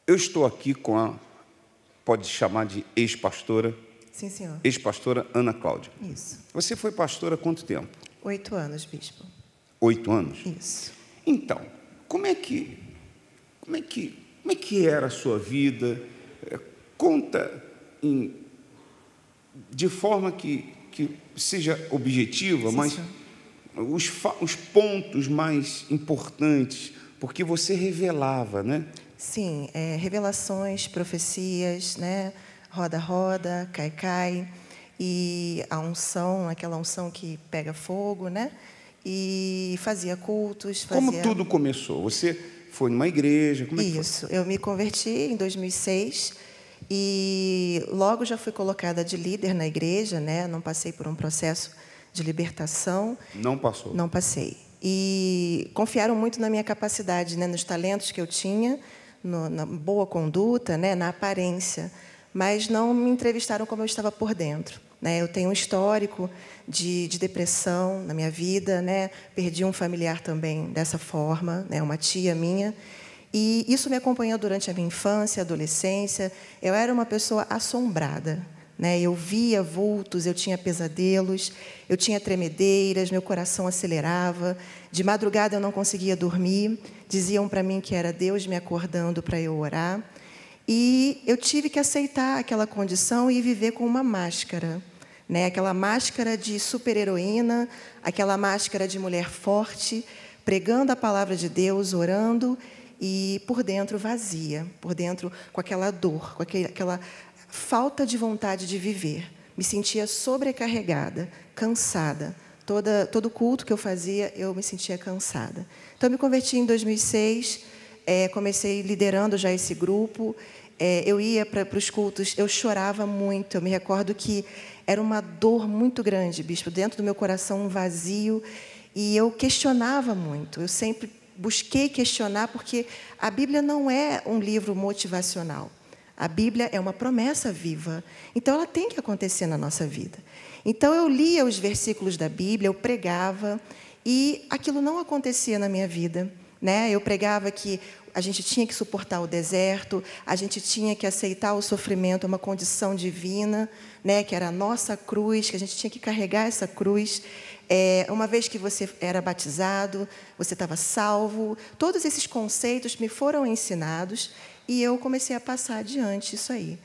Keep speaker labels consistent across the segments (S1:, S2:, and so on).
S1: Eu estou aqui com a, pode chamar de ex-pastora,
S2: Sim, senhor.
S1: ex-pastora Ana Cláudia.
S2: Isso.
S1: Você foi pastora há quanto tempo?
S2: 8 anos, bispo.
S1: 8 anos?
S2: Isso.
S1: Então, como é que era a sua vida? Conta de forma que seja objetiva,
S2: Sim,
S1: mas
S2: senhor.
S1: os pontos mais importantes, porque você revelava, né?
S2: Sim, revelações, profecias, né? Roda-roda, cai-cai, e a unção, aquela unção que pega fogo, né? E fazia cultos, fazia...
S1: Como tudo começou? Você foi numa igreja, como é que foi?
S2: Isso, eu me converti em 2006 e logo já fui colocada de líder na igreja, né? Não passei por um processo de libertação.
S1: Não passou?
S2: Não passei. E confiaram muito na minha capacidade, né? Nos talentos que eu tinha, na boa conduta, né? Na aparência, mas não me entrevistaram como eu estava por dentro. Né? Eu tenho um histórico de depressão na minha vida, né? Perdi um familiar também dessa forma, né? Uma tia minha. E isso me acompanhou durante a minha infância, adolescência. Eu era uma pessoa assombrada, né? Eu via vultos, eu tinha pesadelos, eu tinha tremedeiras, meu coração acelerava. De madrugada eu não conseguia dormir. Diziam para mim que era Deus me acordando para eu orar. E eu tive que aceitar aquela condição e viver com uma máscara, né? Aquela máscara de super-heroína, aquela máscara de mulher forte, pregando a palavra de Deus, orando, e por dentro vazia, por dentro com aquela dor, com aquela falta de vontade de viver. Me sentia sobrecarregada, cansada. Todo culto que eu fazia, eu me sentia cansada. Então, eu me converti em 2006, comecei liderando já esse grupo. Eu ia para os cultos, eu chorava muito. Eu me recordo que era uma dor muito grande, bispo, dentro do meu coração, um vazio. E eu questionava muito. Eu sempre busquei questionar, porque a Bíblia não é um livro motivacional. A Bíblia é uma promessa viva. Então, ela tem que acontecer na nossa vida. Então, eu lia os versículos da Bíblia, eu pregava, e aquilo não acontecia na minha vida. Né? Eu pregava que a gente tinha que suportar o deserto, a gente tinha que aceitar o sofrimento, uma condição divina, né? Que era a nossa cruz, que a gente tinha que carregar essa cruz. Uma vez que você era batizado, você estava salvo. Todos esses conceitos me foram ensinados e eu comecei a passar adiante isso aí.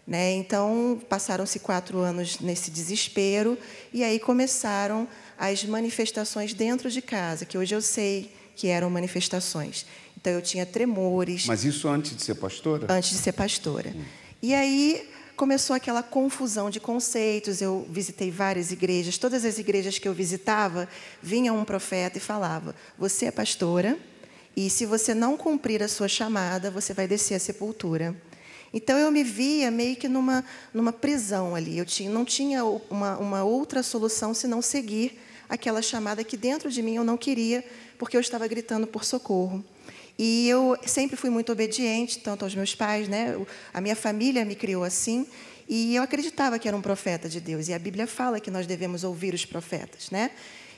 S2: Né? Então, passaram-se 4 anos nesse desespero e aí começaram as manifestações dentro de casa, que hoje eu sei que eram manifestações. Então, eu tinha tremores.
S1: Mas isso antes de ser pastora?
S2: Antes de ser pastora. E aí começou aquela confusão de conceitos. Eu visitei várias igrejas. Todas as igrejas que eu visitava, vinha um profeta e falava: você é pastora, e se você não cumprir a sua chamada, você vai descer à sepultura. Então, eu me via meio que numa prisão ali. Eu não tinha uma outra solução senão seguir aquela chamada que dentro de mim eu não queria, porque eu estava gritando por socorro. E eu sempre fui muito obediente, tanto aos meus pais, né? A minha família me criou assim, e eu acreditava que era um profeta de Deus. E a Bíblia fala que nós devemos ouvir os profetas, né?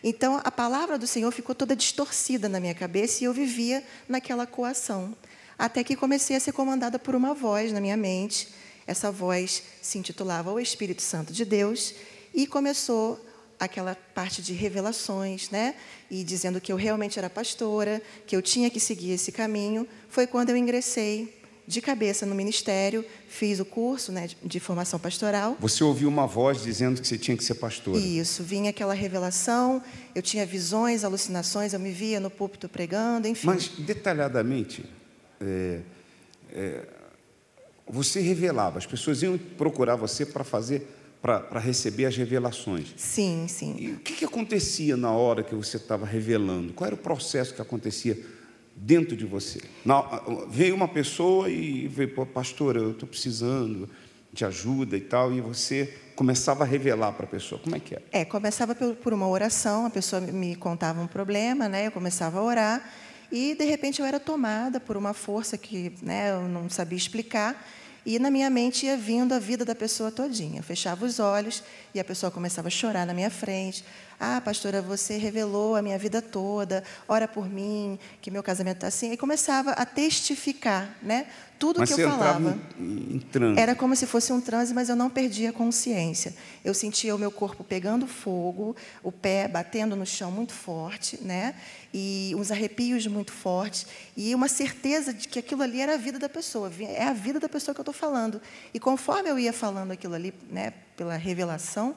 S2: Então, a palavra do Senhor ficou toda distorcida na minha cabeça e eu vivia naquela coação. Até que comecei a ser comandada por uma voz na minha mente. Essa voz se intitulava O Espírito Santo de Deus e começou aquela parte de revelações, né? E dizendo que eu realmente era pastora, que eu tinha que seguir esse caminho. Foi quando eu ingressei de cabeça no ministério, fiz o curso, né, de formação pastoral.
S1: Você ouviu uma voz dizendo que você tinha que ser pastora?
S2: Isso, vinha aquela revelação, eu tinha visões, alucinações, eu me via no púlpito pregando, enfim.
S1: Mas, detalhadamente, você revelava, as pessoas iam procurar você para receber as revelações.
S2: Sim, sim.
S1: E o que acontecia na hora que você estava revelando? Qual era o processo que acontecia dentro de você? Veio uma pessoa e veio: pô, pastor, eu estou precisando de ajuda e tal, e você começava a revelar para a pessoa. Como é que é?
S2: Começava por uma oração, a pessoa me contava um problema, né? Eu começava a orar, e, de repente, eu era tomada por uma força que, né, eu não sabia explicar, e na minha mente ia vindo a vida da pessoa todinha. Eu fechava os olhos e a pessoa começava a chorar na minha frente. Ah, pastora, você revelou a minha vida toda, ora por mim, que meu casamento está assim. E começava a testificar, né? Tudo
S1: Mas
S2: que eu
S1: você entrava
S2: falava.
S1: em transe.
S2: Era como se fosse um transe, mas eu não perdia a consciência. Eu sentia o meu corpo pegando fogo, o pé batendo no chão muito forte, né? E uns arrepios muito fortes, e uma certeza de que aquilo ali era a vida da pessoa, é a vida da pessoa que eu estou falando. E conforme eu ia falando aquilo ali, né, pela revelação,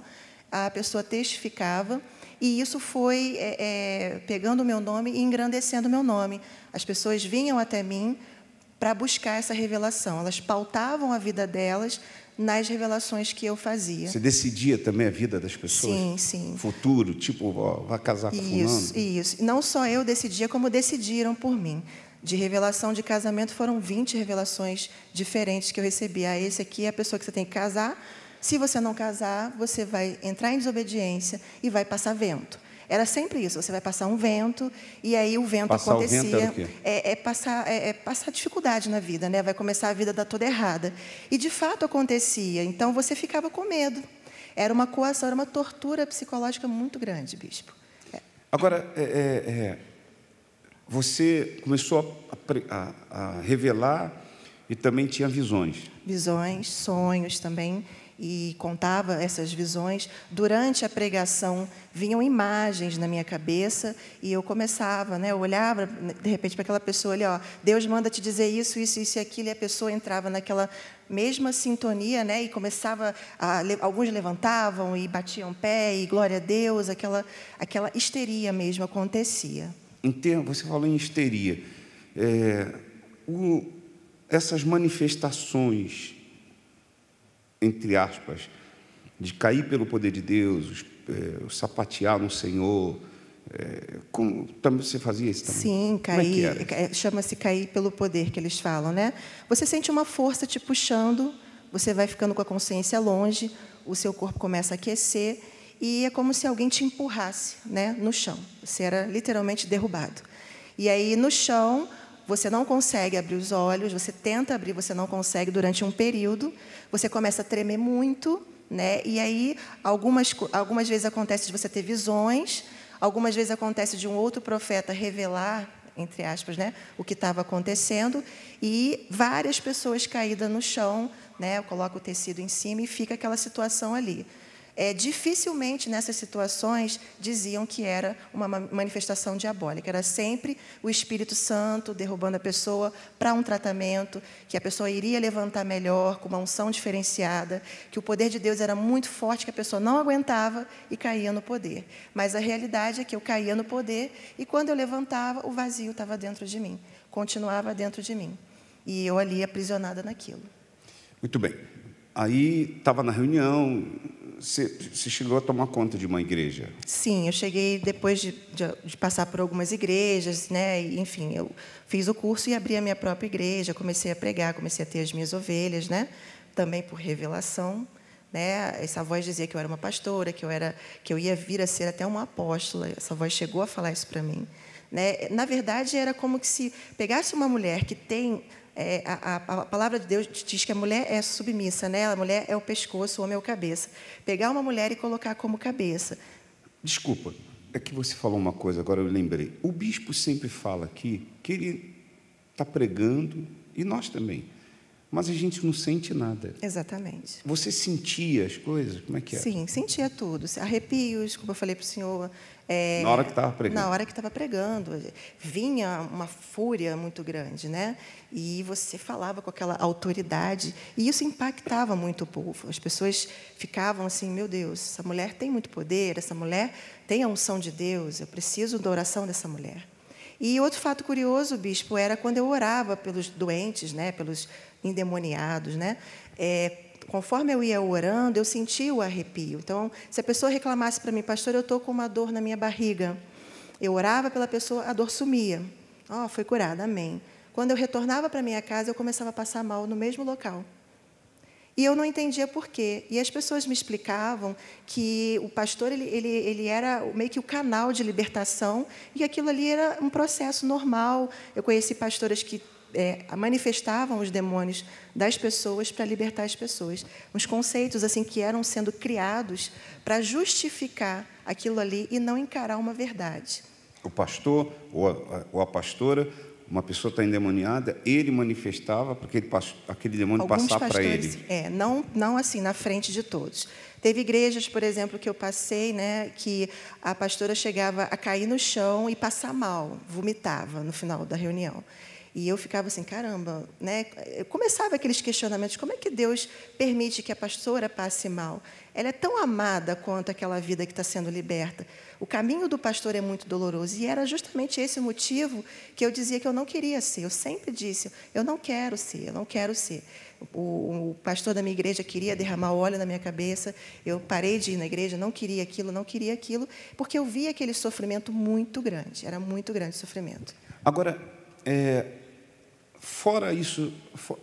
S2: a pessoa testificava, e isso foi pegando o meu nome e engrandecendo o meu nome. As pessoas vinham até mim para buscar essa revelação. Elas pautavam a vida delas nas revelações que eu fazia.
S1: Você decidia também a vida das pessoas?
S2: Sim, sim.
S1: Futuro, tipo, ó, vai casar com fulano?
S2: Isso. Não só eu decidia, como decidiram por mim. De revelação de casamento, foram 20 revelações diferentes que eu recebi. Ah, esse aqui é a pessoa que você tem que casar. Se você não casar, você vai entrar em desobediência e vai passar vento. Era sempre isso, você vai passar um vento, e aí o vento
S1: Passar
S2: acontecia.
S1: o vento era o quê?
S2: Passar dificuldade na vida, né? Vai começar a vida a dar toda errada. E, de fato, acontecia. Então, você ficava com medo. Era uma coação, era uma tortura psicológica muito grande, bispo.
S1: Agora, você começou a revelar e também tinha visões.
S2: Visões, sonhos também, e contava essas visões. Durante a pregação, vinham imagens na minha cabeça, e eu começava, né, eu olhava, de repente, para aquela pessoa ali, ó, Deus manda te dizer isso, isso, isso e aquilo, e a pessoa entrava naquela mesma sintonia, né, e começava, alguns levantavam e batiam pé, e glória a Deus, aquela histeria mesmo acontecia.
S1: Você falou em histeria. Essas manifestações, entre aspas, de cair pelo poder de Deus, sapatear no Senhor, também você fazia isso também?
S2: Sim, cair, chama-se cair pelo poder, que eles falam, né? Você sente uma força te puxando, você vai ficando com a consciência longe, o seu corpo começa a aquecer, e é como se alguém te empurrasse, né, no chão. Você era literalmente derrubado. E aí, no chão, você não consegue abrir os olhos, você tenta abrir, você não consegue durante um período, você começa a tremer muito, né? E aí, algumas vezes acontece de você ter visões, algumas vezes acontece de um outro profeta revelar, entre aspas, né, o que estava acontecendo, e várias pessoas caídas no chão, né? Eu coloco o tecido em cima e fica aquela situação ali. Dificilmente, nessas situações, diziam que era uma manifestação diabólica. Era sempre o Espírito Santo derrubando a pessoa para um tratamento, que a pessoa iria levantar melhor, com uma unção diferenciada, que o poder de Deus era muito forte, que a pessoa não aguentava e caía no poder. Mas a realidade é que eu caía no poder, e quando eu levantava, o vazio estava dentro de mim, continuava dentro de mim. E eu ali aprisionada naquilo.
S1: Muito bem. Aí, estava na reunião, você chegou a tomar conta de uma igreja?
S2: Sim, eu cheguei depois de passar por algumas igrejas, né? E, enfim, eu fiz o curso e abri a minha própria igreja, comecei a pregar, comecei a ter as minhas ovelhas, né? Também por revelação, né? Essa voz dizia que eu era uma pastora, que eu ia vir a ser até uma apóstola. Essa voz chegou a falar isso para mim, né? Na verdade, era como que se pegasse uma mulher que tem a palavra de Deus diz que a mulher é submissa, né? A mulher é o pescoço, o homem é o cabeça. Pegar uma mulher e colocar como cabeça.
S1: Desculpa, é que você falou uma coisa, agora eu lembrei. O bispo sempre fala aqui que ele está pregando, e nós também, mas a gente não sente nada.
S2: Exatamente.
S1: Você sentia as coisas? Como é que era?
S2: Sim, sentia tudo. Arrepios, como eu falei para o senhor.
S1: Na hora que estava pregando?
S2: Na hora que estava pregando. Vinha uma fúria muito grande, né? E você falava com aquela autoridade. E isso impactava muito o povo. As pessoas ficavam assim, meu Deus, essa mulher tem muito poder, essa mulher tem a unção de Deus, eu preciso da oração dessa mulher. E outro fato curioso, bispo, era quando eu orava pelos doentes, né? Pelos endemoniados, né? Conforme eu ia orando, eu sentia o arrepio. Então, se a pessoa reclamasse para mim, pastor, eu estou com uma dor na minha barriga. Eu orava pela pessoa, a dor sumia. Foi curada, amém. Quando eu retornava para minha casa, eu começava a passar mal no mesmo local. E eu não entendia por quê. E as pessoas me explicavam que o pastor ele era meio que o canal de libertação, e aquilo ali era um processo normal. Eu conheci pastoras que manifestavam os demônios das pessoas para libertar as pessoas. Uns conceitos assim que eram sendo criados para justificar aquilo ali e não encarar uma verdade.
S1: O pastor ou a pastora, uma pessoa está endemoniada, ele manifestava para aquele demônio
S2: Alguns
S1: passar para ele.
S2: pastores, não assim, na frente de todos. Teve igrejas, por exemplo, que eu passei, né, que a pastora chegava a cair no chão e passar mal, vomitava no final da reunião. E eu ficava assim, caramba, né? Eu começava aqueles questionamentos, como é que Deus permite que a pastora passe mal? Ela é tão amada quanto aquela vida que está sendo liberta. O caminho do pastor é muito doloroso, e era justamente esse o motivo que eu dizia que eu não queria ser. Eu sempre disse, eu não quero ser, eu não quero ser. O pastor da minha igreja queria derramar óleo na minha cabeça, eu parei de ir na igreja, não queria aquilo, porque eu via aquele sofrimento muito grande, era muito grande o sofrimento.
S1: Agora, fora isso,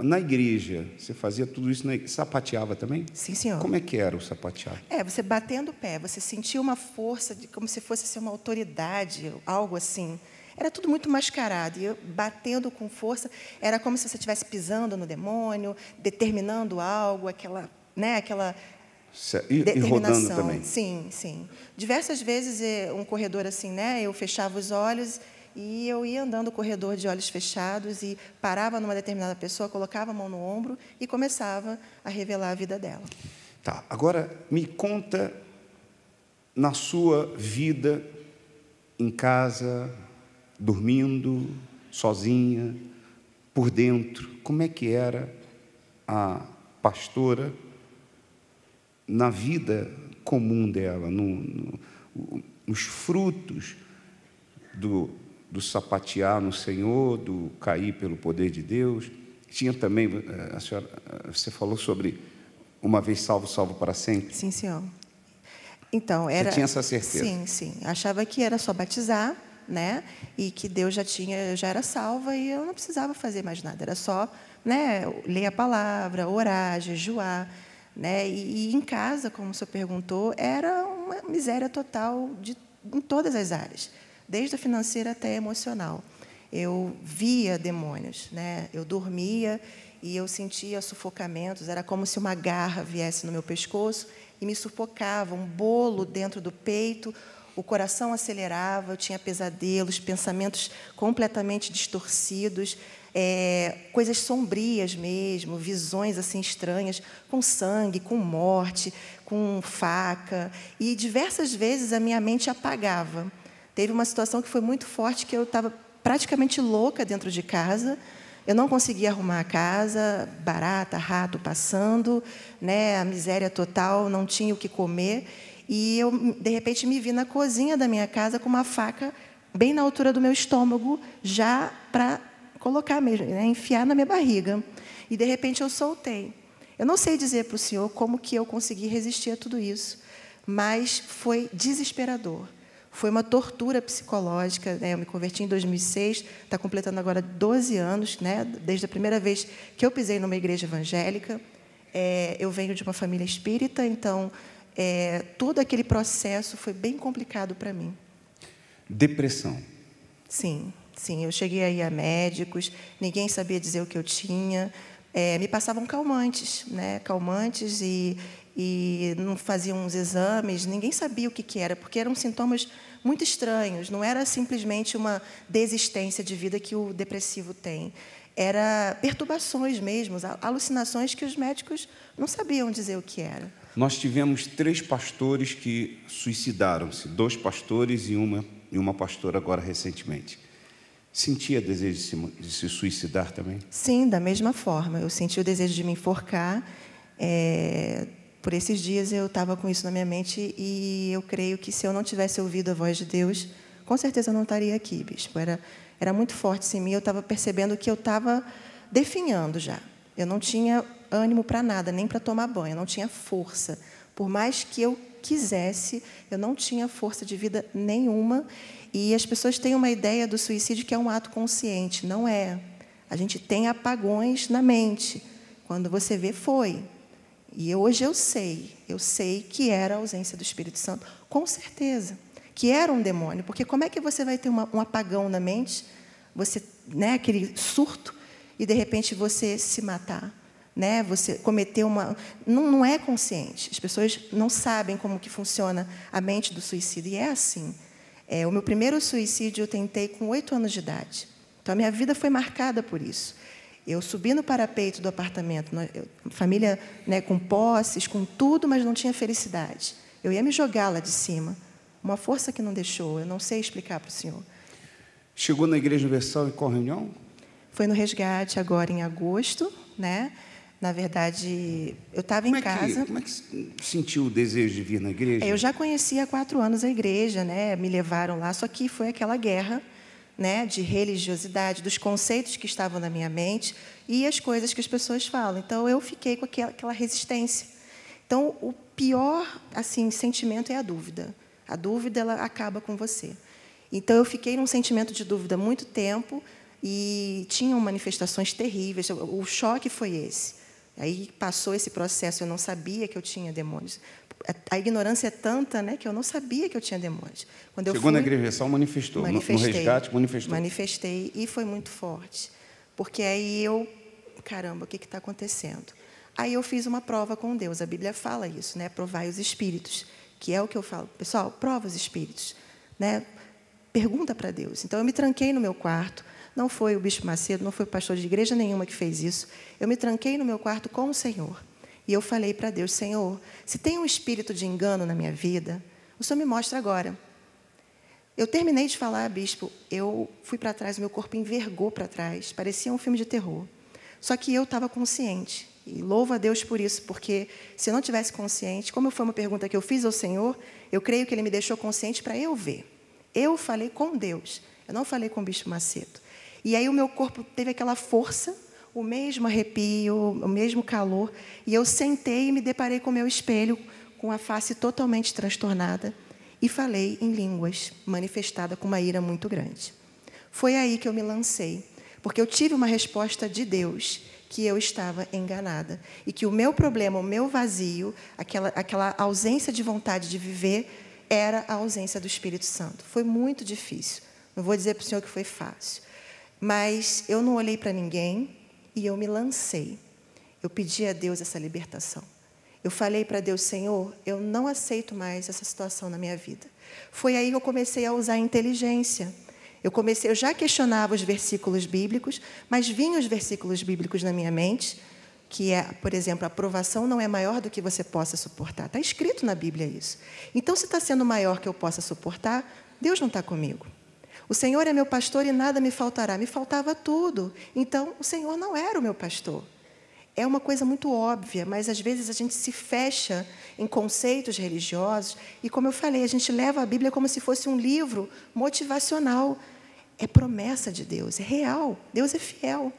S1: na igreja, você fazia tudo isso, sapateava também?
S2: Sim, senhor.
S1: Como é que era o sapatear?
S2: Você batendo o pé, você sentia uma força, como se fosse assim, uma autoridade, algo assim. Era tudo muito mascarado, e eu batendo com força, era como se você estivesse pisando no demônio, determinando algo, aquela
S1: E rodando também?
S2: Sim, sim. Diversas vezes, um corredor assim, né, eu fechava os olhos e eu ia andando o corredor de olhos fechados e parava numa determinada pessoa, colocava a mão no ombro e começava a revelar a vida dela.
S1: Tá, agora me conta na sua vida em casa, dormindo, sozinha, por dentro, como é que era a pastora na vida comum dela, nos frutos do sapatear no Senhor, do cair pelo poder de Deus. Tinha também, você falou sobre uma vez salvo, salvo para sempre.
S2: Sim, senhor. Então,
S1: você tinha essa certeza?
S2: Sim, sim. Achava que era só batizar, né? E que Deus já era salva e eu não precisava fazer mais nada. Era só, né, ler a palavra, orar, jejuar, né? E em casa, como o senhor perguntou, era uma miséria total em todas as áreas, desde a financeira até a emocional. Eu via demônios, né? Eu dormia e eu sentia sufocamentos. Era como se uma garra viesse no meu pescoço e me sufocava, um bolo dentro do peito. O coração acelerava, eu tinha pesadelos, pensamentos completamente distorcidos, coisas sombrias mesmo, visões assim estranhas, com sangue, com morte, com faca. E diversas vezes a minha mente apagava. Teve uma situação que foi muito forte, que eu estava praticamente louca dentro de casa. Eu não conseguia arrumar a casa, barata, rato passando, né, a miséria total, não tinha o que comer. E eu, de repente, me vi na cozinha da minha casa com uma faca bem na altura do meu estômago, já para colocar mesmo, né, enfiar na minha barriga. E, de repente, eu soltei. Eu não sei dizer para o senhor como que eu consegui resistir a tudo isso, mas foi desesperador. Foi uma tortura psicológica, né? Eu me converti em 2006, está completando agora 12 anos, né? Desde a primeira vez que eu pisei numa igreja evangélica. Eu venho de uma família espírita, então todo aquele processo foi bem complicado para mim.
S1: Depressão.
S2: Sim, sim. Eu cheguei a ir a médicos, ninguém sabia dizer o que eu tinha. Me passavam calmantes, né? Calmantes e não faziam uns exames, ninguém sabia o que era, porque eram sintomas muito estranhos, não era simplesmente uma desistência de vida que o depressivo tem. Era perturbações mesmo, alucinações que os médicos não sabiam dizer o que era.
S1: Nós tivemos 3 pastores que suicidaram-se, 2 pastores e uma pastora agora recentemente. Sentia desejo de se suicidar também?
S2: Sim, da mesma forma. Eu senti o desejo de me enforcar. Por esses dias eu estava com isso na minha mente e eu creio que se eu não tivesse ouvido a voz de Deus, com certeza eu não estaria aqui, bispo. Era muito forte isso em mim, eu estava percebendo que eu estava definhando já. Eu não tinha ânimo para nada, nem para tomar banho, eu não tinha força. Por mais que eu quisesse, eu não tinha força de vida nenhuma. E as pessoas têm uma ideia do suicídio que é um ato consciente. Não é. A gente tem apagões na mente. Quando você vê, foi. E hoje eu sei que era a ausência do Espírito Santo, com certeza, que era um demônio, porque como é que você vai ter um apagão na mente, você, né, aquele surto, e de repente você se matar? né? Você cometeu uma... Não é consciente. As pessoas não sabem como que funciona a mente do suicídio. E é assim. O meu primeiro suicídio eu tentei com 8 anos de idade. Então, a minha vida foi marcada por isso. Eu subi no parapeito do apartamento, família, né, com posses, com tudo, mas não tinha felicidade. Eu ia me jogar lá de cima. Uma força que não deixou. Eu não sei explicar para o senhor.
S1: Chegou na Igreja Universal em qual reunião?
S2: Foi no resgate agora em agosto, né? Na verdade, eu estava em casa.
S1: Como é que sentiu o desejo de vir na igreja?
S2: Eu já conhecia há 4 anos a igreja, né? Me levaram lá, só que foi aquela guerra, né? De religiosidade, dos conceitos que estavam na minha mente e as coisas que as pessoas falam. Então, eu fiquei com aquela resistência. Então, o pior, assim, sentimento é a dúvida. A dúvida, ela acaba com você. Então, eu fiquei num sentimento de dúvida há muito tempo e tinham manifestações terríveis. O choque foi esse. Aí passou esse processo, eu não sabia que eu tinha demônios. A ignorância é tanta, né, que eu não sabia que eu tinha demônios. Quando
S1: Chegou na Igreja Universal, manifestou. No resgate, manifestou.
S2: Manifestei, e foi muito forte. Porque aí caramba, o que está acontecendo? Aí eu fiz uma prova com Deus. A Bíblia fala isso, né? Provai os espíritos, que é o que eu falo. Pessoal, prova os espíritos, né? Pergunta para Deus. Então, eu me tranquei no meu quarto. Não foi o Bispo Macedo, não foi o pastor de igreja nenhuma que fez isso. Eu me tranquei no meu quarto com o Senhor. E eu falei para Deus, Senhor, se tem um espírito de engano na minha vida, o Senhor me mostra agora. Eu terminei de falar, bispo, eu fui para trás, meu corpo envergou para trás, parecia um filme de terror. Só que eu estava consciente. E louvo a Deus por isso, porque se eu não tivesse consciente, como foi uma pergunta que eu fiz ao Senhor, eu creio que Ele me deixou consciente para eu ver. Eu falei com Deus, eu não falei com o Bispo Macedo. E aí o meu corpo teve aquela força, o mesmo arrepio, o mesmo calor, e eu sentei e me deparei com o meu espelho, com a face totalmente transtornada, e falei em línguas, manifestada com uma ira muito grande. Foi aí que eu me lancei, porque eu tive uma resposta de Deus, que eu estava enganada, e que o meu problema, o meu vazio, aquela ausência de vontade de viver, era a ausência do Espírito Santo. Foi muito difícil. Não vou dizer para o senhor que foi fácil. Mas eu não olhei para ninguém e eu me lancei. Eu pedi a Deus essa libertação. Eu falei para Deus, Senhor, eu não aceito mais essa situação na minha vida. Foi aí que eu comecei a usar a inteligência. Eu já questionava os versículos bíblicos, mas vinham os versículos bíblicos na minha mente, que é, por exemplo, a provação não é maior do que você possa suportar. Está escrito na Bíblia isso. Então, se está sendo maior que eu possa suportar, Deus não está comigo. O Senhor é meu pastor e nada me faltará. Me faltava tudo. Então, o Senhor não era o meu pastor. É uma coisa muito óbvia, mas às vezes a gente se fecha em conceitos religiosos e, como eu falei, a gente leva a Bíblia como se fosse um livro motivacional. É promessa de Deus, é real. Deus é fiel.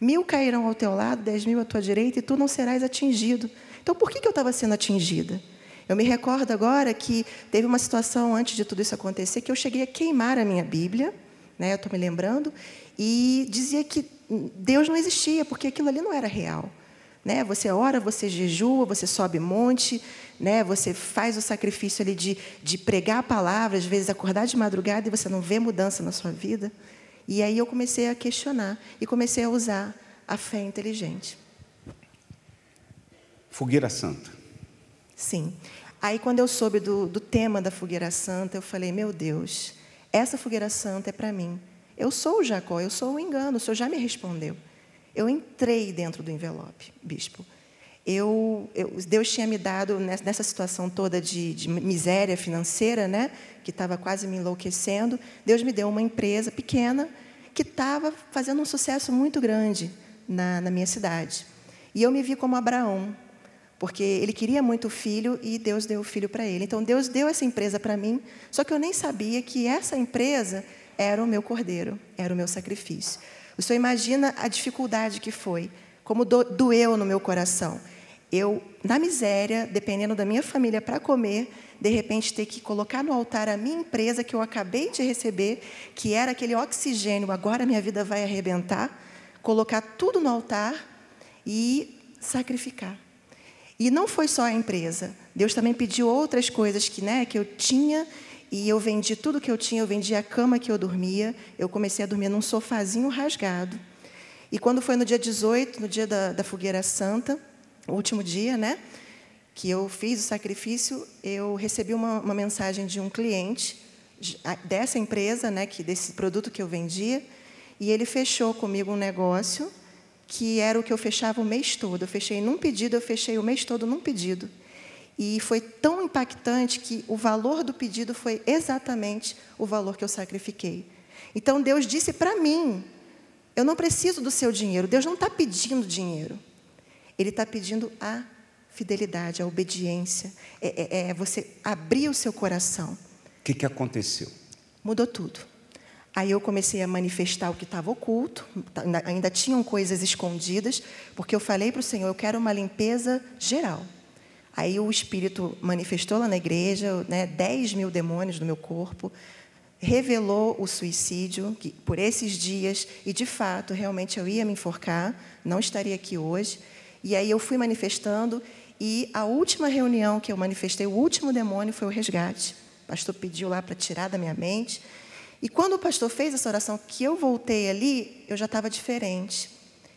S2: 1000 cairão ao teu lado, 10.000 à tua direita e tu não serás atingido. Então, por que eu estava sendo atingida? Eu me recordo agora que teve uma situação, antes de tudo isso acontecer, que eu cheguei a queimar a minha Bíblia, né, eu estou me lembrando, e dizia que Deus não existia, porque aquilo ali não era real. Né? Você ora, você jejua, você sobe monte, né? Você faz o sacrifício ali de pregar a palavra, às vezes acordar de madrugada e você não vê mudança na sua vida. E aí eu comecei a questionar e comecei a usar a fé inteligente.
S1: Fogueira Santa.
S2: Sim. Aí, quando eu soube do tema da Fogueira Santa, eu falei, meu Deus, essa Fogueira Santa é para mim. Eu sou o Jacó, eu sou o engano, o senhor já me respondeu. Eu entrei dentro do envelope, bispo. Deus tinha me dado, nessa situação toda de miséria financeira, né, que estava quase me enlouquecendo, Deus me deu uma empresa pequena que estava fazendo um sucesso muito grande na minha cidade. E eu me vi como Abraão, porque ele queria muito filho e Deus deu o filho para ele. Então, Deus deu essa empresa para mim, só que eu nem sabia que essa empresa era o meu cordeiro, era o meu sacrifício. O senhor imagina a dificuldade que foi, como doeu no meu coração. Eu, na miséria, dependendo da minha família para comer, de repente ter que colocar no altar a minha empresa que eu acabei de receber, que era aquele oxigênio, agora minha vida vai arrebentar, colocar tudo no altar e sacrificar. E não foi só a empresa. Deus também pediu outras coisas que eu tinha, e eu vendi tudo que eu tinha. Eu vendi a cama que eu dormia. Eu comecei a dormir num sofazinho rasgado. E quando foi no dia 18, no dia da fogueira santa, o último dia, né, que eu fiz o sacrifício, eu recebi uma mensagem de um cliente dessa empresa, né, desse produto que eu vendia, e ele fechou comigo um negócio que era o que eu fechava o mês todo. Eu fechei num pedido, eu fechei o mês todo num pedido. E foi tão impactante que o valor do pedido foi exatamente o valor que eu sacrifiquei. Então, Deus disse para mim, eu não preciso do seu dinheiro. Deus não está pedindo dinheiro. Ele está pedindo a fidelidade, a obediência. É você abrir o seu coração.
S1: O que aconteceu?
S2: Mudou tudo. Aí eu comecei a manifestar o que estava oculto, ainda tinham coisas escondidas, porque eu falei para o Senhor, eu quero uma limpeza geral. Aí o Espírito manifestou lá na igreja, né, 10 mil demônios no meu corpo, revelou o suicídio que, por esses dias, e de fato, realmente eu ia me enforcar, não estaria aqui hoje. E aí eu fui manifestando, e a última reunião que eu manifestei, o último demônio foi o resgate. O pastor pediu lá para tirar da minha mente. E quando o pastor fez essa oração, que eu voltei ali, eu já estava diferente.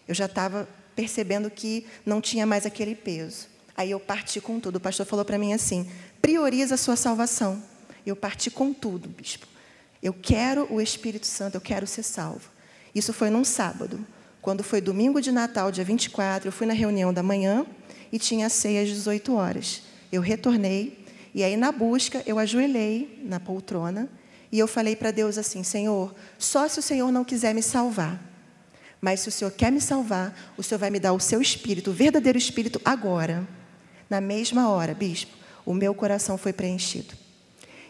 S2: Eu já estava percebendo que não tinha mais aquele peso. Aí eu parti com tudo. O pastor falou para mim assim, prioriza a sua salvação. Eu parti com tudo, bispo. Eu quero o Espírito Santo, eu quero ser salvo. Isso foi num sábado. Quando foi domingo de Natal, dia 24, eu fui na reunião da manhã e tinha ceia às 18 horas. Eu retornei e aí na busca eu ajoelhei na poltrona e eu falei para Deus assim, Senhor, só se o Senhor não quiser me salvar. Mas se o Senhor quer me salvar, o Senhor vai me dar o seu Espírito, o verdadeiro Espírito, agora. Na mesma hora, bispo, o meu coração foi preenchido.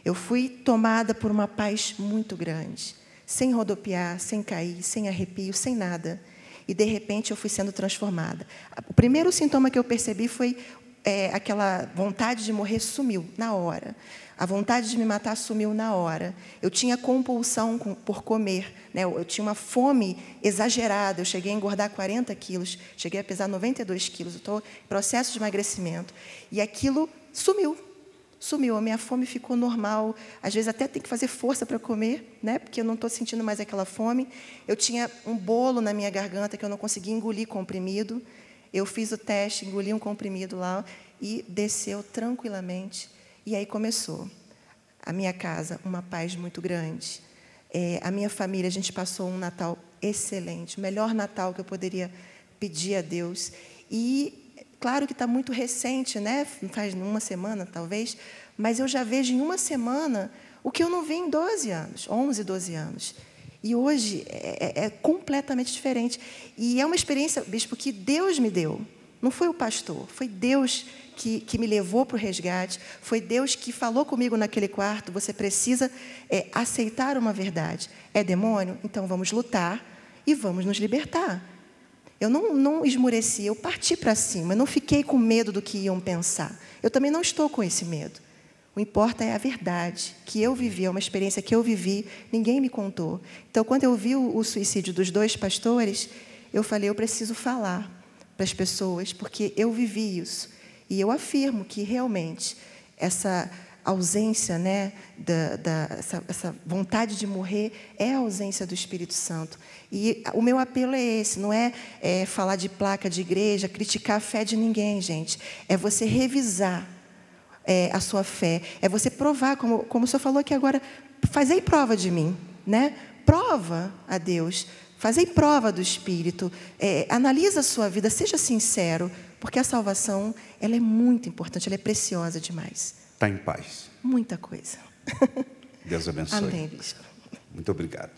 S2: Eu fui tomada por uma paz muito grande, sem rodopiar, sem cair, sem arrepio, sem nada. E, de repente, eu fui sendo transformada. O primeiro sintoma que eu percebi foi aquela vontade de morrer sumiu na hora. A vontade de me matar sumiu na hora. Eu tinha compulsão por comer, né? Eu tinha uma fome exagerada. Eu cheguei a engordar 40 quilos, cheguei a pesar 92 quilos. Eu estou em processo de emagrecimento. E aquilo sumiu. Sumiu, a minha fome ficou normal. Às vezes até tem que fazer força para comer, né? Porque eu não estou sentindo mais aquela fome. Eu tinha um bolo na minha garganta que eu não conseguia engolir comprimido. Eu fiz o teste, engoli um comprimido lá e desceu tranquilamente. E aí começou. A minha casa, uma paz muito grande. A minha família, a gente passou um Natal excelente. O melhor Natal que eu poderia pedir a Deus. E, claro que está muito recente, né? Faz uma semana, talvez. Mas eu já vejo em uma semana o que eu não vi em 12 anos, 11, 12 anos. E hoje é completamente diferente. E é uma experiência, bispo, que Deus me deu. Não foi o pastor, foi Deus que me levou para o resgate. Foi Deus que falou comigo naquele quarto, você precisa aceitar uma verdade. É demônio? Então vamos lutar e vamos nos libertar. Eu não esmureci, eu parti para cima. Eu não fiquei com medo do que iam pensar. Eu também não estou com esse medo. O que importa é a verdade, que eu vivi, é uma experiência que eu vivi, ninguém me contou. Então, quando eu vi o suicídio dos 2 pastores, eu falei, eu preciso falar para as pessoas, porque eu vivi isso. E eu afirmo que, realmente, essa ausência, né, essa vontade de morrer é a ausência do Espírito Santo. E o meu apelo é esse, não é falar de placa de igreja, criticar a fé de ninguém, gente. É você revisar a sua fé, é você provar, como o senhor falou aqui agora, fazei prova de mim, né? Prova a Deus, fazei prova do Espírito, analisa a sua vida, seja sincero, porque a salvação, ela é muito importante, ela é preciosa demais.
S1: Está em paz.
S2: Muita coisa.
S1: Deus abençoe.
S2: Amém, bispo.
S1: Muito obrigado.